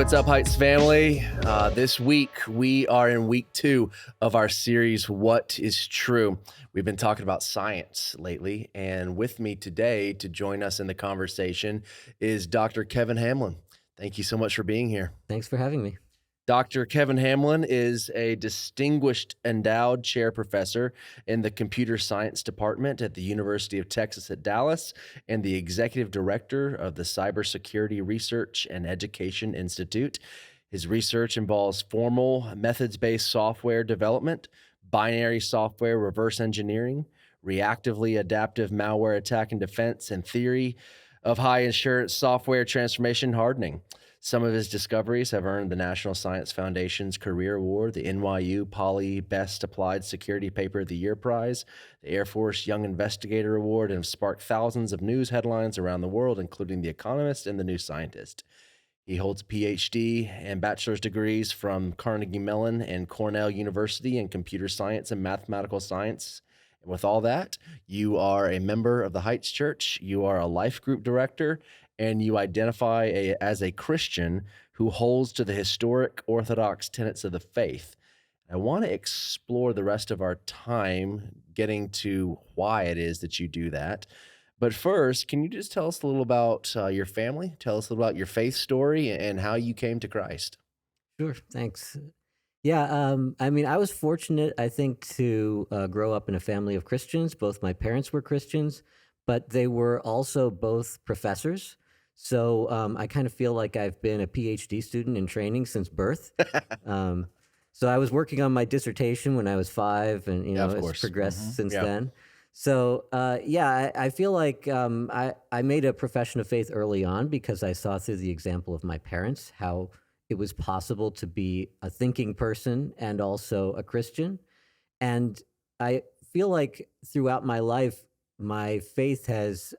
what's up, Heights family? This week, we are in week 2 of our series, What is True? We've been talking about science lately, and with me today to join us in the conversation is Dr. Kevin Hamlin. Thank you so much for being here. Thanks for having me. Dr. Kevin Hamlin is a distinguished endowed chair professor in the computer science department at the University of Texas at Dallas and the executive director of the Cybersecurity Research and Education Institute. His research involves formal methods-based software development, binary software reverse engineering, reactively adaptive malware attack and defense, and theory of high assurance software transformation hardening. Some of his discoveries have earned the National Science Foundation's Career Award, the NYU Poly Best Applied Security Paper of the Year Prize, the Air Force Young Investigator Award, and have sparked thousands of news headlines around the world, including The Economist and The New Scientist. He holds PhD and bachelor's degrees from Carnegie Mellon and Cornell University in computer science and mathematical science. And with all that, you are a member of the Heights Church, you are a life group director, and you identify as a Christian who holds to the historic Orthodox tenets of the faith. I want to explore the rest of our time getting to why it is that you do that. But first, can you just tell us a little about your family? Tell us a little about your faith story and how you came to Christ. Sure, thanks. Yeah, I was fortunate, I think, to grow up in a family of Christians. Both my parents were Christians, but they were also both professors. So I kind of feel like I've been a PhD student in training since birth. Um, so I was working on my dissertation when I was 5, and Yeah, of it's course. progressed since Yeah. then. So I feel like I made a profession of faith early on because I saw through the example of my parents how it was possible to be a thinking person and also a Christian. And I feel like throughout my life, my faith has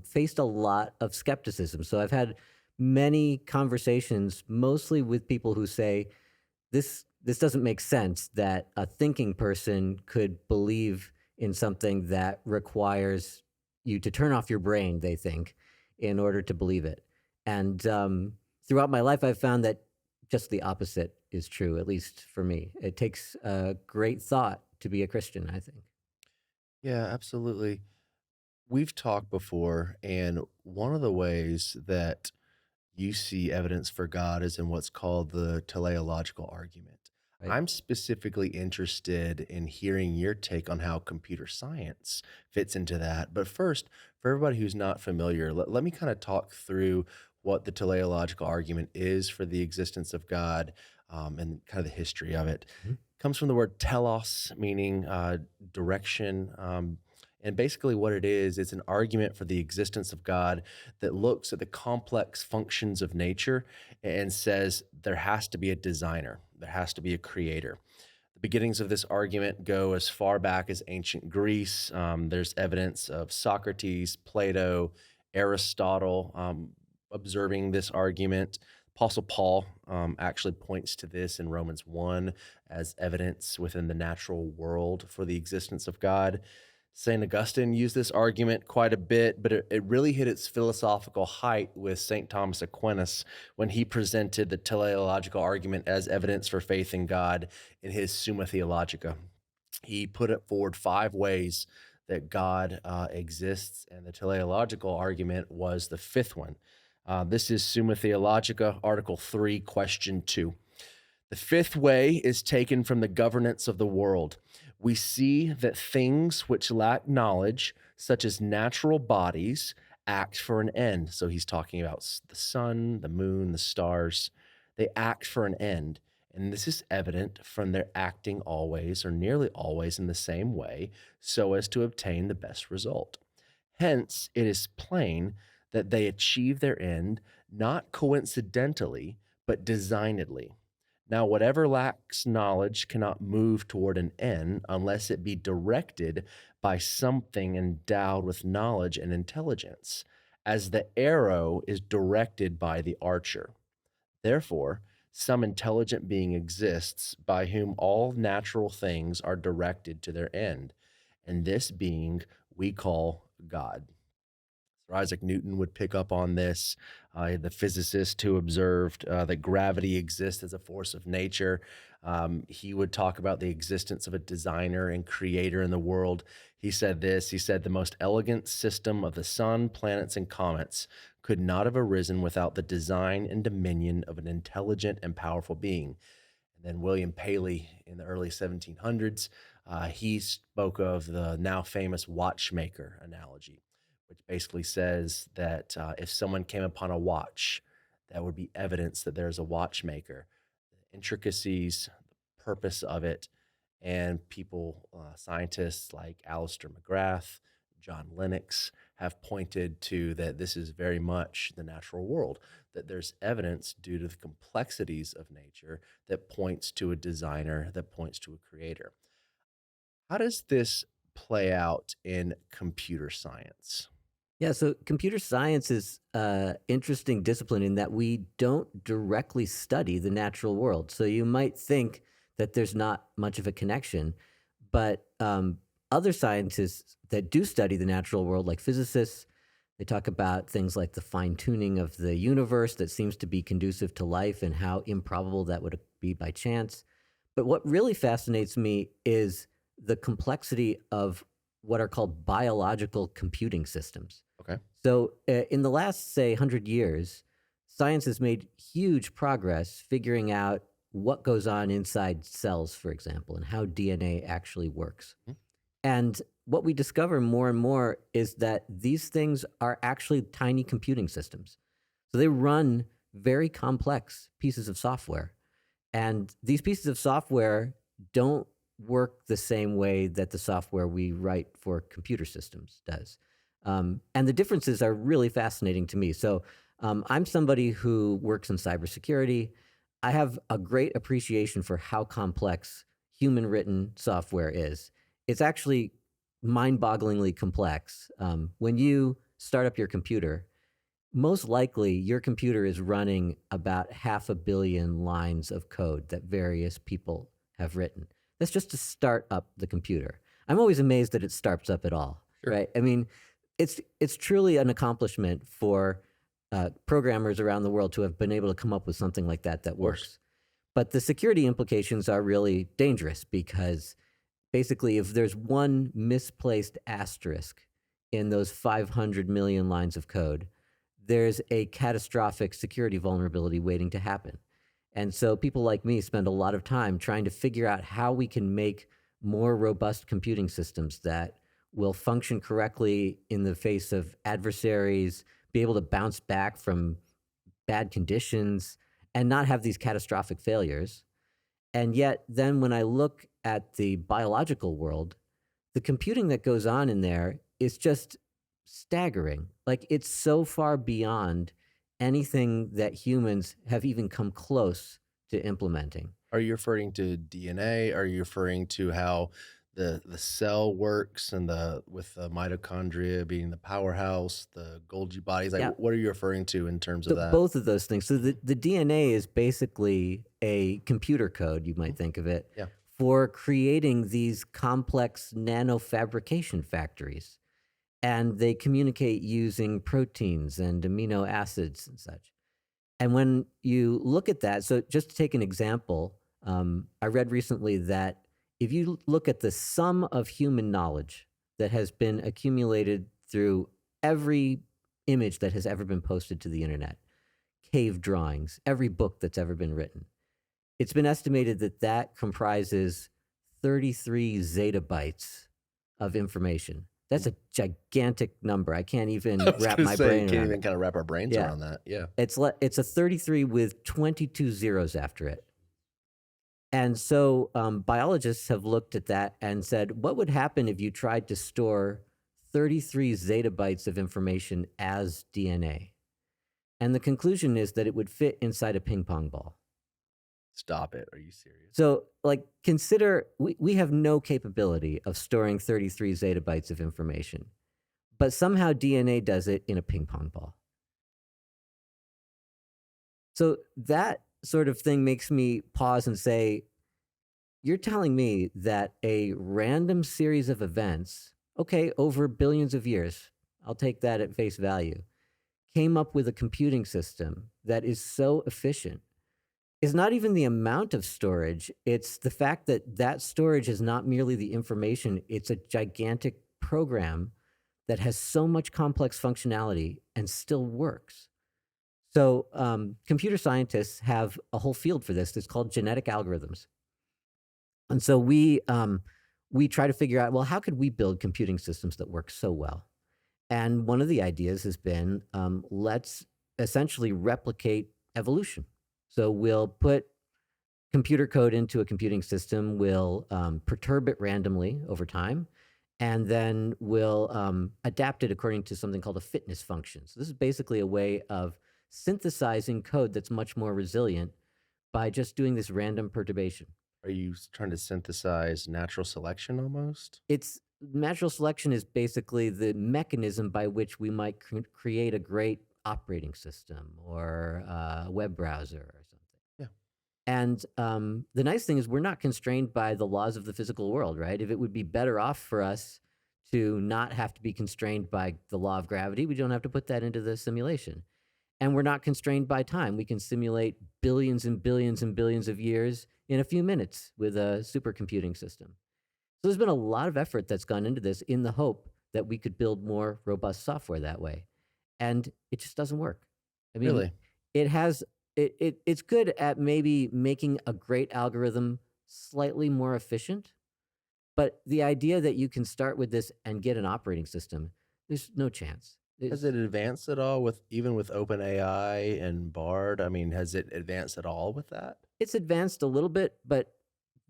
faced a lot of skepticism. So I've had many conversations, mostly with people who say, this doesn't make sense that a thinking person could believe in something that requires you to turn off your brain, they think, in order to believe it. And throughout my life, I've found that just the opposite is true, at least for me. It takes a great thought to be a Christian, I think. Yeah, absolutely. We've talked before, and one of the ways that you see evidence for God is in what's called the teleological argument. Right? I'm specifically interested in hearing your take on how computer science fits into that. But first, for everybody who's not familiar, let me kind of talk through what the teleological argument is for the existence of God, and kind of the history of it. Mhm. Comes from the word telos, meaning direction. And basically, what it is, it's an argument for the existence of God that looks at the complex functions of nature and says there has to be a designer, there has to be a creator. The beginnings of this argument go as far back as ancient Greece. There's evidence of Socrates, Plato, Aristotle observing this argument. Apostle Paul actually points to this in Romans 1 as evidence within the natural world for the existence of God. St. Augustine used this argument quite a bit, but it really hit its philosophical height with St. Thomas Aquinas when he presented the teleological argument as evidence for faith in God in his Summa Theologica. He put it forward 5 ways that God exists, and the teleological argument was the 5th one. This is Summa Theologica, Article 3, Question 2. The 5th way is taken from the governance of the world. We see that things which lack knowledge, such as natural bodies, act for an end. So he's talking about the sun, the moon, the stars. They act for an end. And this is evident from their acting always or nearly always in the same way so as to obtain the best result. Hence, it is plain that they achieve their end not coincidentally, but designedly. Now, whatever lacks knowledge cannot move toward an end unless it be directed by something endowed with knowledge and intelligence, as the arrow is directed by the archer. Therefore, some intelligent being exists by whom all natural things are directed to their end, and this being we call God. Sir Isaac Newton would pick up on this, the physicist who observed that gravity exists as a force of nature. He would talk about the existence of a designer and creator in the world. He said this, he said, the most elegant system of the sun, planets, and comets could not have arisen without the design and dominion of an intelligent and powerful being. And then William Paley in the early 1700s, he spoke of the now famous watchmaker analogy, which basically says that if someone came upon a watch, that would be evidence that there's a watchmaker. The intricacies, the purpose of it, and people, scientists like Alistair McGrath, John Lennox, have pointed to that this is very much the natural world, that there's evidence due to the complexities of nature that points to a designer, that points to a creator. How does this play out in computer science? Yeah, so computer science is an interesting discipline in that we don't directly study the natural world. So you might think that there's not much of a connection, but other scientists that do study the natural world, like physicists, they talk about things like the fine tuning of the universe that seems to be conducive to life and how improbable that would be by chance. But what really fascinates me is the complexity of what are called biological computing systems. Okay. So, in the last, say, 100 years, science has made huge progress figuring out what goes on inside cells, for example, and how DNA actually works. Mhm. And what we discover more and more is that these things are actually tiny computing systems. So they run very complex pieces of software. And these pieces of software don't work the same way that the software we write for computer systems does. And the differences are really fascinating to me. So I'm somebody who works in cybersecurity. I have a great appreciation for how complex human written software is. It's actually mind bogglingly complex. When you start up your computer, most likely your computer is running about 500 million lines of code that various people have written. That's just to start up the computer. I'm always amazed that it starts up at all, Sure. right? I mean, it's truly an accomplishment for programmers around the world to have been able to come up with something like that that Course. works. But the security implications are really dangerous because basically, if there's one misplaced asterisk in those 500 million lines of code, there's a catastrophic security vulnerability waiting to happen. And so people like me spend a lot of time trying to figure out how we can make more robust computing systems that will function correctly in the face of adversaries, be able to bounce back from bad conditions, and not have these catastrophic failures. And yet, then when I look at the biological world, the computing that goes on in there is just staggering. Like, it's so far beyond anything that humans have even come close to implementing. Are you referring to DNA? Are you referring to how the cell works and the with the mitochondria being the powerhouse, the Golgi bodies? Like, Yeah, what are you referring to in terms of so that? both of those things. So the DNA is basically a computer code, you Mhm. might think of it, Yeah. for creating these complex nanofabrication factories. And they communicate using proteins and amino acids and such. And when you look at that, so just to take an example, I read recently that if you look at the sum of human knowledge that has been accumulated through every image that has ever been posted to the internet, cave drawings, every book that's ever been written, it's been estimated that that comprises 33 zettabytes of information. That's a gigantic number. I can't I even was wrap gonna my say, brain can't around even it. kinda wrap our brains Yeah. around that. Yeah. It's a 33 with 22 zeros after it. And so biologists have looked at that and said, what would happen if you tried to store 33 zettabytes of information as DNA? And the conclusion is that it would fit inside a ping pong ball. Stop it. Are you serious? So, like, consider we have no capability of storing 33 zettabytes of information, but somehow DNA does it in a ping pong ball. So that sort of thing makes me pause and say, you're telling me that a random series of events, okay, over billions of years, I'll take that at face value, came up with a computing system that is so efficient. It's not even the amount of storage, it's the fact that that storage is not merely the information, it's a gigantic program that has so much complex functionality and still works. So, computer scientists have a whole field for this. It's called genetic algorithms. And so we try to figure out, well, how could we build computing systems that work so well? And one of the ideas has been, let's essentially replicate evolution. So we'll put computer code into a computing system, we'll perturb it randomly over time, and then we'll adapt it according to something called a fitness function. So this is basically a way of synthesizing code that's much more resilient by just doing this random perturbation. Are you trying to synthesize natural selection almost? It's natural selection is basically the mechanism by which we might create a great operating system or a web browser or something. Yeah. And the nice thing is we're not constrained by the laws of the physical world, right? If it would be better off for us to not have to be constrained by the law of gravity, we don't have to put that into the simulation. And we're not constrained by time. We can simulate billions and billions and billions of years in a few minutes with a supercomputing system. So there's been a lot of effort that's gone into this in the hope that we could build more robust software that way. And it just doesn't work. I mean, Really? it has it's good at maybe making a great algorithm slightly more efficient, but the idea that you can start with this and get an operating system, there's no chance. Has it advanced at all with even with OpenAI and Bard? I mean, has it advanced at all with that? It's advanced a little bit, but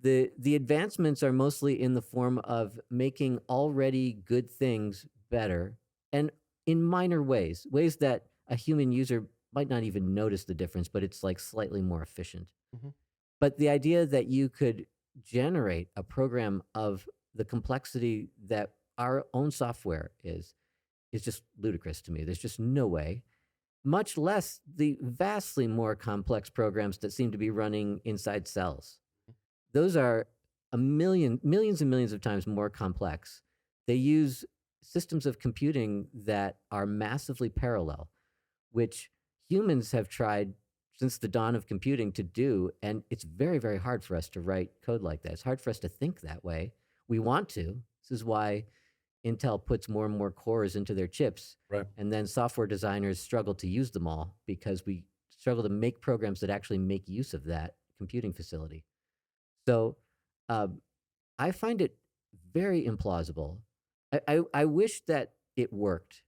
the advancements are mostly in the form of making already good things better and in minor ways, ways that a human user might not even notice the difference, but it's like slightly more efficient. Mhm. But the idea that you could generate a program of the complexity that our own software is just ludicrous to me. There's just no way, much less the vastly more complex programs that seem to be running inside cells. Those are millions and millions of times more complex. They use systems of computing that are massively parallel, which humans have tried since the dawn of computing to do, and it's very, very hard for us to write code like that. It's hard for us to think that way. We want to. This is why Intel puts more and more cores into their chips, Right. and then software designers struggle to use them all because we struggle to make programs that actually make use of that computing facility. So I find it very implausible. I wish that it worked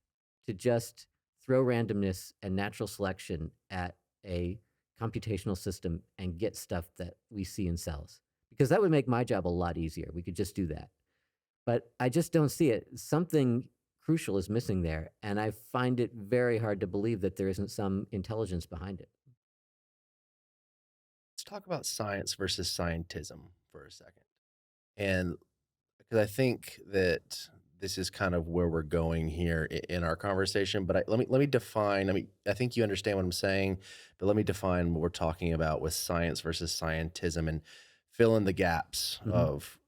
to just throw randomness and natural selection at a computational system and get stuff that we see in cells, because that would make my job a lot easier. We could just do that. But I just don't see it. Something crucial is missing there, and I find it very hard to believe that there isn't some intelligence behind it. Let's talk about science versus scientism for a second. And because I think that this is kind of where we're going here in our conversation, but let me define. I mean, I think you understand what I'm saying, but let me define what we're talking about with science versus scientism and fill in the gaps Mhm.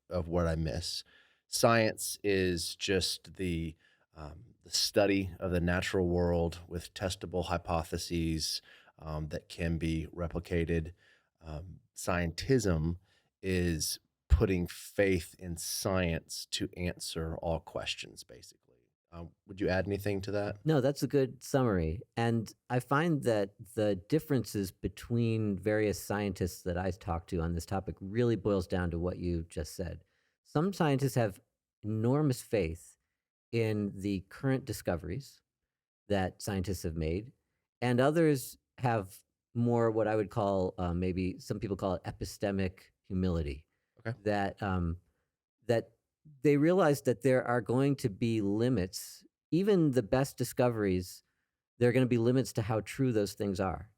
of what I miss. Science is just the study of the natural world with testable hypotheses that can be replicated. Scientism is putting faith in science to answer all questions, basically. Would you add anything to that? No, that's a good summary. And I find that the differences between various scientists that I talk to on this topic really boils down to what you just said. Some scientists have enormous faith in the current discoveries that scientists have made, and others have more what I would call maybe some people call it epistemic humility, Okay. that that they realize that there are going to be limits. Even the best discoveries, there are going to be limits to how true those things are.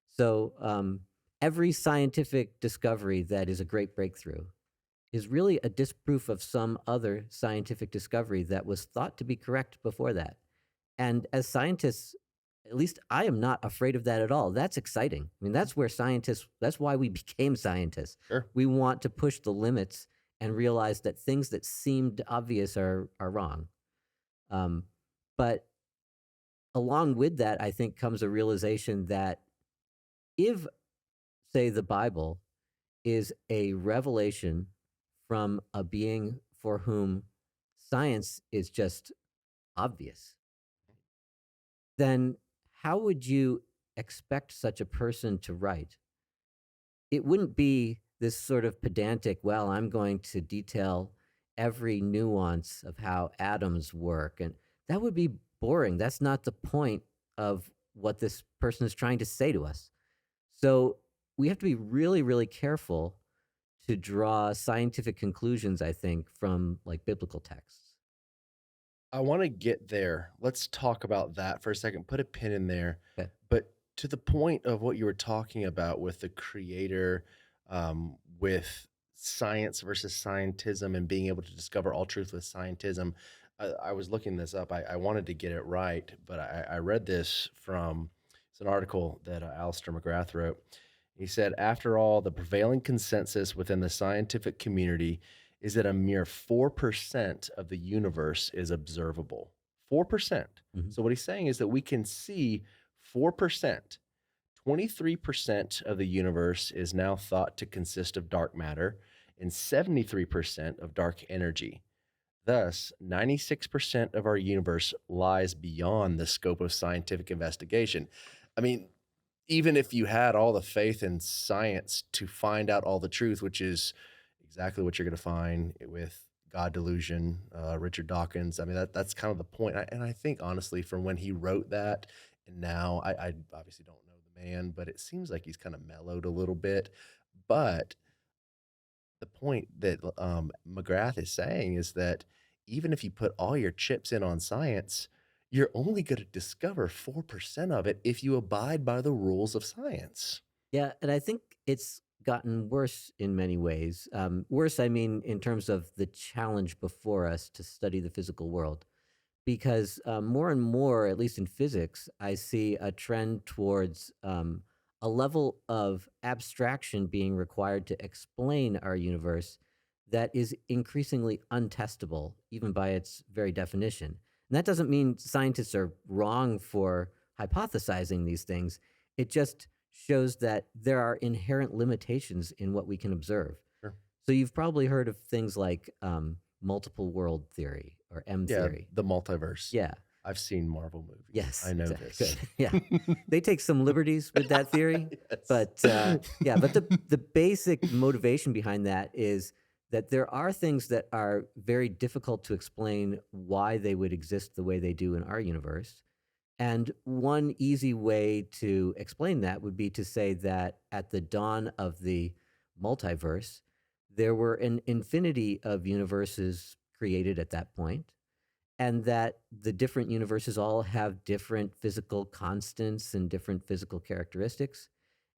So every scientific discovery that is a great breakthrough is really a disproof of some other scientific discovery that was thought to be correct before that. And as scientists, at least I am not afraid of that at all. That's exciting. I mean, that's where scientists, that's why we became scientists. Sure. We want to push the limits and realize that things that seemed obvious are wrong. Um, but along with that, I think comes a realization that if, say, the Bible is a revelation from a being for whom science is just obvious, then how would you expect such a person to write? It wouldn't be this sort of pedantic, well, I'm going to detail every nuance of how atoms work. And that would be boring. That's not the point of what this person is trying to say to us. So we have to be really, really careful to draw scientific conclusions, I think, from like biblical texts. I want to get there. Let's talk about that for a second. Put a pin in there. Okay. But to the point of what you were talking about with the creator, with science versus scientism and being able to discover all truth with scientism, I was looking this up. I wanted to get it right, but I read this from it's an article that Alistair McGrath wrote. He said, after all, the prevailing consensus within the scientific community is that a mere 4% of the universe is observable. 4%. Mhm. So, what he's saying is that we can see 4%. 23% of the universe is now thought to consist of dark matter and 73% of dark energy. Thus, 96% of our universe lies beyond the scope of scientific investigation. I mean, even if you had all the faith in science to find out all the truth, which is exactly what you're going to find with God delusion, Richard Dawkins. I mean, that's kind of the point. And I think honestly, from when he wrote that, and now I obviously don't know the man, but it seems like he's kind of mellowed a little bit. But the point that McGrath is saying is that even if you put all your chips in on science, you're only going to discover 4% of it if you abide by the rules of science. Yeah, and I think it's gotten worse in many ways. Worse, I mean, in terms of the challenge before us to study the physical world. Because more and more, at least in physics, I see a trend towards a level of abstraction being required to explain our universe that is increasingly untestable, even by its very definition. And that doesn't mean scientists are wrong for hypothesizing these things. It just shows that there are inherent limitations in what we can observe. Sure. So you've probably heard of things like multiple world theory or M Yeah, theory. the multiverse. Yeah. I've seen Marvel movies. Yes. I know Exactly. this. Good. Yeah. They take some liberties with that theory, Yes. but yeah. But the basic motivation behind that is that there are things that are very difficult to explain why they would exist the way they do in our universe. And one easy way to explain that would be to say that at the dawn of the multiverse, there were an infinity of universes created at that point, and that the different universes all have different physical constants and different physical characteristics.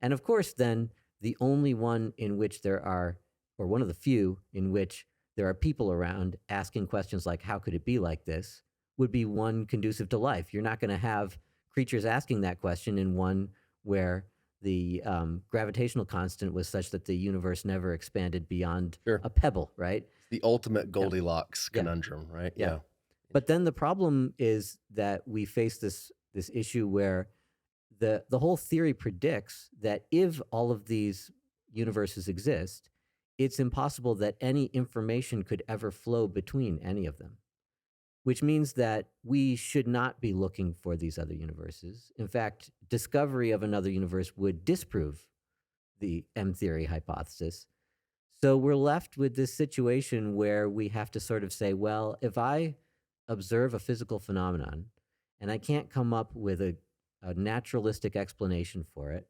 And of course, then the only one in which there are, or one of the few in which there are people around asking questions like, how could it be like this, would be one conducive to life. You're not going to have creatures asking that question in one where the gravitational constant was such that the universe never expanded beyond Sure. a pebble, right? The ultimate Goldilocks Yeah. conundrum, right? Yeah. But then the problem is that we face this issue where the whole theory predicts that if all of these universes exist, it's impossible that any information could ever flow between any of them, which means that we should not be looking for these other universes. In fact, discovery of another universe would disprove the M theory hypothesis. So we're left with this situation where we have to sort of say, well, if I observe a physical phenomenon and I can't come up with a naturalistic explanation for it,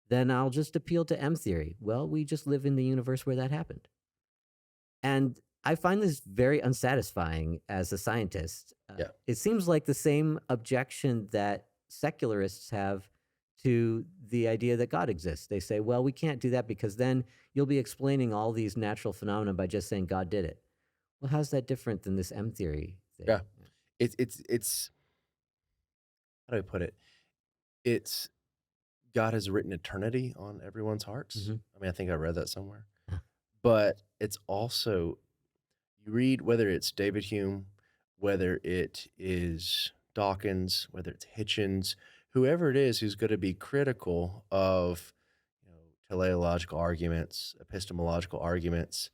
then I'll just appeal to M theory. Well, we just live in the universe where that happened. And I find this very unsatisfying as a scientist. Yeah. It seems like the same objection that secularists have to the idea that God exists. They say, well, we can't do that because then you'll be explaining all these natural phenomena by just saying God did it. Well, how's that different than this M theory thing? Yeah. It's how do I put it? It's God has written eternity on everyone's hearts. Mhm. I mean, I think I read that somewhere. Huh. But it's also you read whether it's David Hume, whether it is Dawkins, whether it's Hitchens, whoever it is who's going to be critical of teleological arguments, epistemological arguments.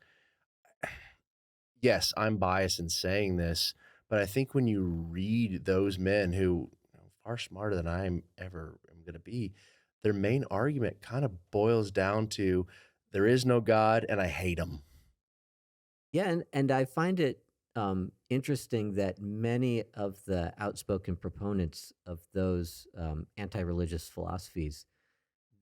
Yes, I'm biased in saying this, but I think when you read those men who far smarter than I'm ever am going to be, their main argument kind of boils down to there is no God and I hate him. Yeah, and I find it interesting that many of the outspoken proponents of those anti-religious philosophies,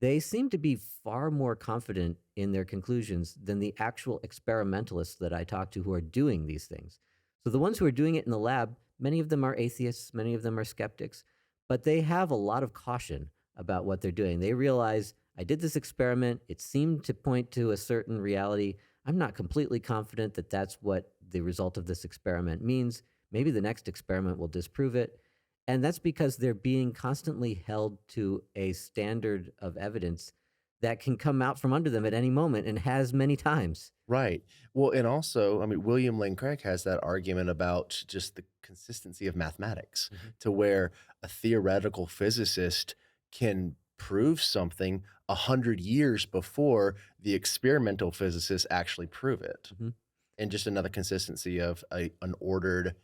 they seem to be far more confident in their conclusions than the actual experimentalists that I talk to who are doing these things. So the ones who are doing it in the lab, many of them are atheists, many of them are skeptics, but they have a lot of caution about what they're doing. They realize I did this experiment, it seemed to point to a certain reality. I'm not completely confident that that's what the result of this experiment means. Maybe the next experiment will disprove it. And that's because they're being constantly held to a standard of evidence that can come out from under them at any moment and has many times. Right. Well, and also, I mean, William Lane Craig has that argument about just the consistency of mathematics Mhm. to where a theoretical physicist can prove something 100 years before the experimental physicists actually prove it. Mhm. And just another consistency of an ordered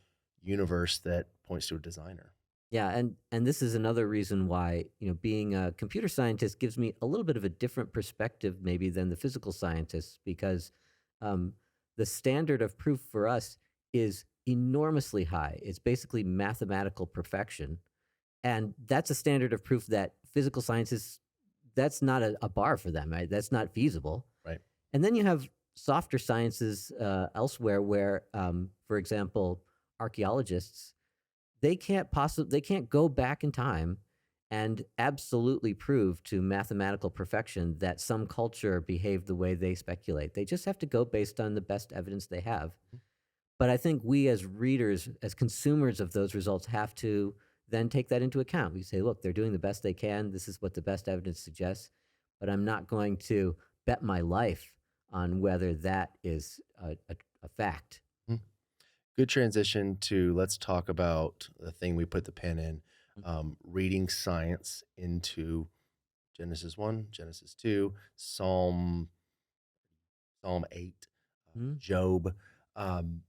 universe that points to a designer. Yeah, and this is another reason why, being a computer scientist gives me a little bit of a different perspective maybe than the physical scientists because um, the standard of proof for us is enormously high. It's basically mathematical perfection. And that's a standard of proof that physical scientists, that's not a bar for them, right? That's not feasible. Right. And then you have softer sciences elsewhere where, for example, archaeologists, they can't go back in time and absolutely prove to mathematical perfection that some culture behaved the way they speculate. They just have to go based on the best evidence they have. But I think we as readers, as consumers of those results, have to then take that into account. We say, look, they're doing the best they can. This is what the best evidence suggests. But I'm not going to bet my life on whether that is a fact. Mhm. Good transition to let's talk about the thing we put the pin in, reading science into Genesis 1, Genesis 2, Psalm 8, Mhm. Job. Um,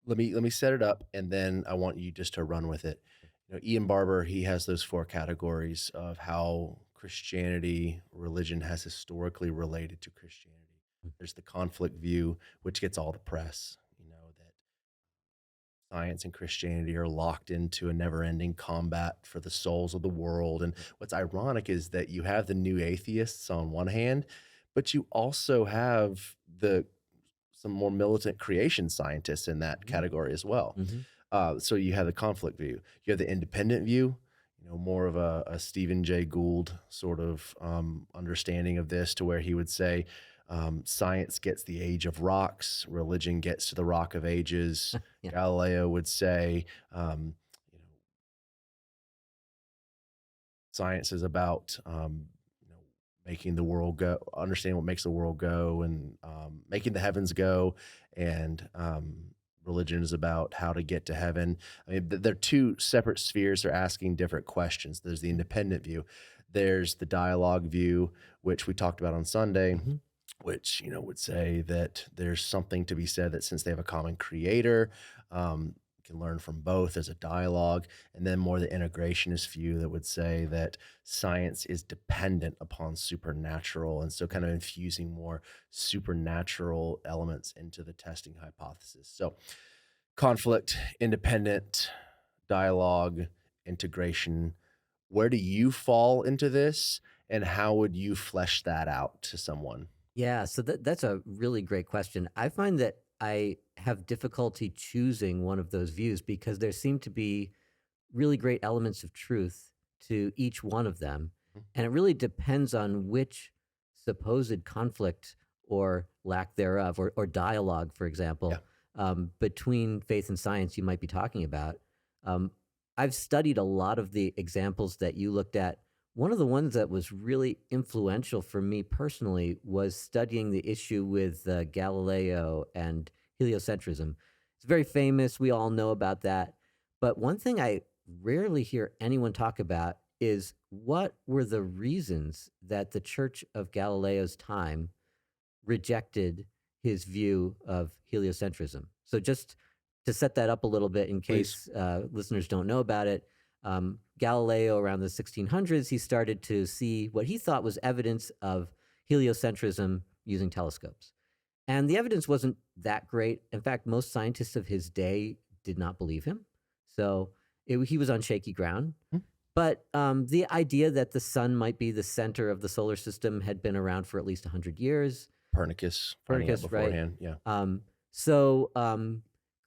let me set it up, and then I want you just to run with it. Ian Barber, he has those four categories of how Christianity, religion has historically related to Christianity. There's the conflict view, which gets all the press, that science and Christianity are locked into a never-ending combat for the souls of the world. And what's ironic is that you have the new atheists on one hand, but you also have the some more militant creation scientists in that Mhm. category as well. Mhm. So you have the conflict view, you have the independent view, more of a Stephen Jay Gould sort of understanding of this, to where he would say science gets the age of rocks, religion gets to the rock of ages. Yeah. Galileo would say, you know, science is about making the world go, understanding what makes the world go, and making the heavens go, and religion is about how to get to heaven. I mean, they're two separate spheres. They're asking different questions. There's the independent view. There's the dialogue view, which we talked about on Sunday, Mhm. which would say that there's something to be said that since they have a common creator, can learn from both as a dialogue. And then more the integrationist view that would say that science is dependent upon supernatural, and so kind of infusing more supernatural elements into the testing hypothesis. So conflict, independent, dialogue, integration. Where do you fall into this, and how would you flesh that out to someone? Yeah, so that's a really great question. I find that I have difficulty choosing one of those views because there seem to be really great elements of truth to each one of them. And it really depends on which supposed conflict or lack thereof, or dialogue, for Yeah. example, between faith and science you might be talking about. Um, I've studied a lot of the examples that you looked at. One of the ones that was really influential for me personally was studying the issue with Galileo and heliocentrism. It's very famous. We all know about that. But one thing I rarely hear anyone talk about is what were the reasons that the Church of Galileo's time rejected his view of heliocentrism. So just to set that up a little bit in Please. case listeners don't know about it, Galileo around the 1600s, he started to see what he thought was evidence of heliocentrism using telescopes. And the evidence wasn't that great. In fact, most scientists of his day did not believe him. So he was on shaky ground. Hmm. But the idea that the sun might be the center of the solar system had been around for at least 100 years. Copernicus finding out Copernicus, right? beforehand. Yeah. So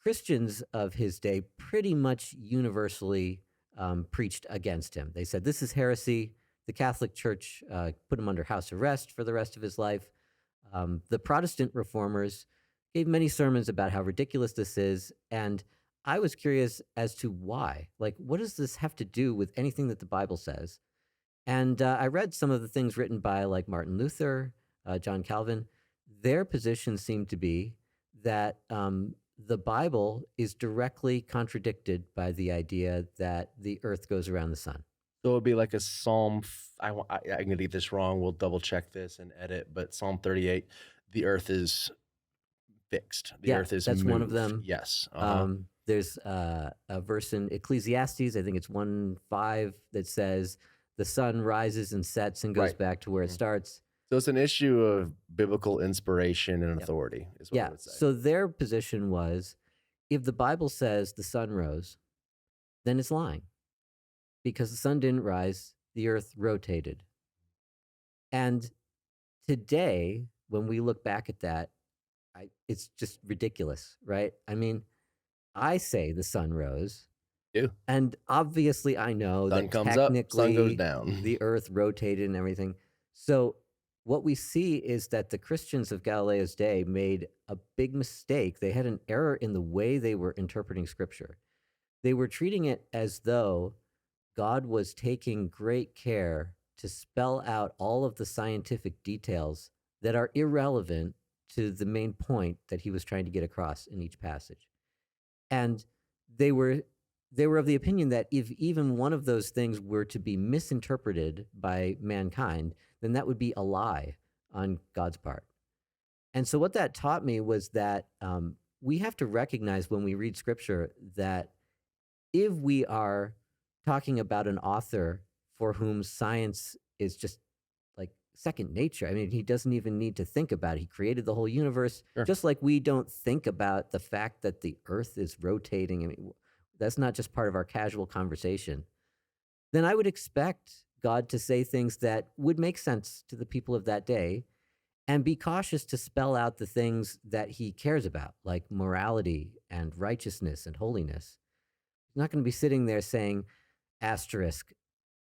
Christians of his day pretty much universally preached against him. They said, this is heresy. The Catholic Church put him under house arrest for the rest of his life. The Protestant reformers gave many sermons about how ridiculous this is. And I was curious as to why. Like, what does this have to do with anything that the Bible says? And I read some of the things written by like Martin Luther, John Calvin. Their position seemed to be that the Bible is directly contradicted by the idea that the earth goes around the sun. So it would be like a Psalm. I'm going to get this wrong. We'll double check this and edit. But Psalm 38, the earth is fixed. The Yeah, earth is that's one of moved. them. Yes. There's a verse in Ecclesiastes, I think it's 1:5, that says the sun rises and sets and goes Right. back to where it Mhm. starts. So it's an issue of biblical inspiration and Yep. authority, is what I Yeah. would say. So their position was, if the Bible says the sun rose, then it's lying because the sun didn't rise, the earth rotated. And today, when we look back at that, it's just ridiculous, right? I mean, I say the sun rose, You. and obviously I know Sun that comes up, sun goes technically down. the earth rotated and everything. So what we see is that the Christians of Galileo's day made a big mistake. They had an error in the way they were interpreting scripture. They were treating it as though God was taking great care to spell out all of the scientific details that are irrelevant to the main point that he was trying to get across in each passage. And they were of the opinion that if even one of those things were to be misinterpreted by mankind, then that would be a lie on God's part. And so what that taught me was that we have to recognize when we read scripture that if we are talking about an author for whom science is just like second nature, I mean, he doesn't even need to think about it. He created the whole universe, Sure. just like we don't think about the fact that the earth is rotating. I mean, that's not just part of our casual conversation. Then I would expect God to say things that would make sense to the people of that day and be cautious to spell out the things that he cares about, like morality and righteousness and holiness. He's not going to be sitting there saying, asterisk,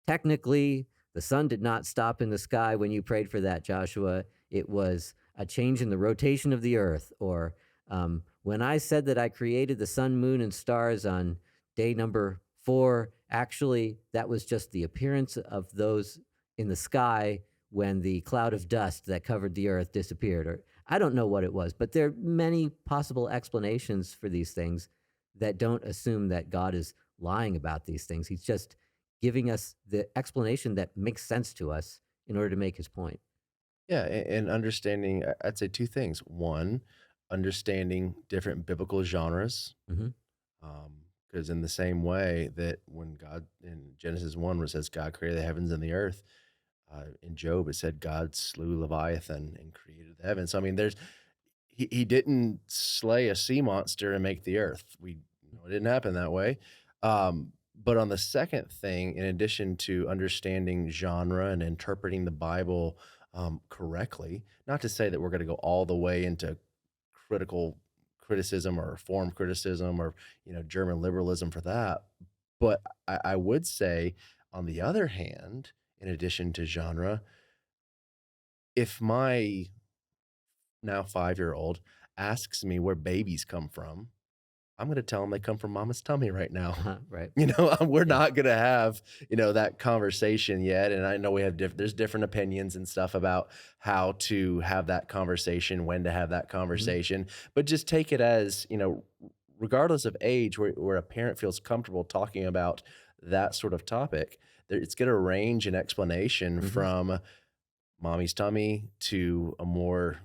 technically, the sun did not stop in the sky when you prayed for that, Joshua. It was a change in the rotation of the earth. Or when I said that I created the sun, moon, and stars on day number 4, actually, that was just the appearance of those in the sky when the cloud of dust that covered the earth disappeared. Or I don't know what it was, but there are many possible explanations for these things that don't assume that God is lying about these things. He's just giving us the explanation that makes sense to us in order to make his point. Yeah, and understanding, I'd say two things. One, understanding different biblical genres. Mhm. Because in the same way that when God, in Genesis 1, where it says God created the heavens and the earth, in Job, it said God slew Leviathan and created the heavens. So, I mean, he didn't slay a sea monster and make the earth. It didn't happen that way. But on the second thing, in addition to understanding genre and interpreting the Bible correctly, not to say that we're going to go all the way into criticism or reform criticism or German liberalism for that, but I would say, on the other hand, in addition to genre, if my now 5-year-old asks me where babies come from, I'm going to tell them they come from mama's tummy right now. Right. We're Yeah. not going to have, that conversation yet. And I know we have there's different opinions and stuff about how to have that conversation, when to have that conversation, but just take it as, regardless of age, where a parent feels comfortable talking about that sort of topic, it's going to range in explanation Hmm. from mommy's tummy to a more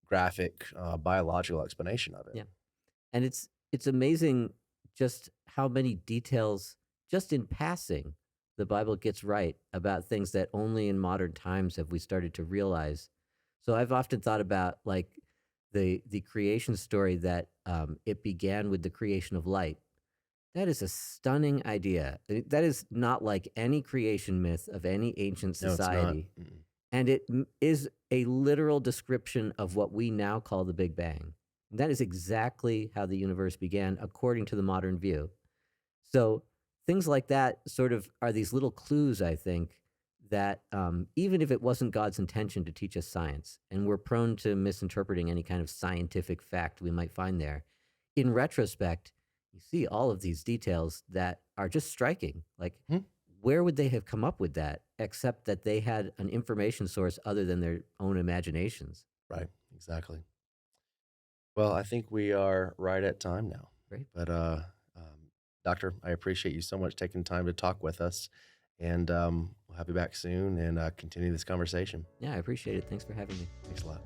graphic biological explanation of it. Yeah. And it's amazing just how many details, just in passing, the Bible gets right about things that only in modern times have we started to realize. So I've often thought about like the creation story that it began with the creation of light. That is a stunning idea. That is not like any creation myth of any ancient No, it's not. society, and it is a literal description of what we now call the Big Bang. That is exactly how the universe began, according to the modern view. So things like that sort of are these little clues, I think, that even if it wasn't God's intention to teach us science, and we're prone to misinterpreting any kind of scientific fact we might find there, in retrospect, you see all of these details that are just striking. Like, Mhm. where would they have come up with that except that they had an information source other than their own imaginations? Right, exactly. Well, I think we are right at time now. Right? But, doctor, I appreciate you so much taking time to talk with us, and we'll have you back soon and continue this conversation. Yeah, I appreciate it. Thanks for having me. Thanks a lot.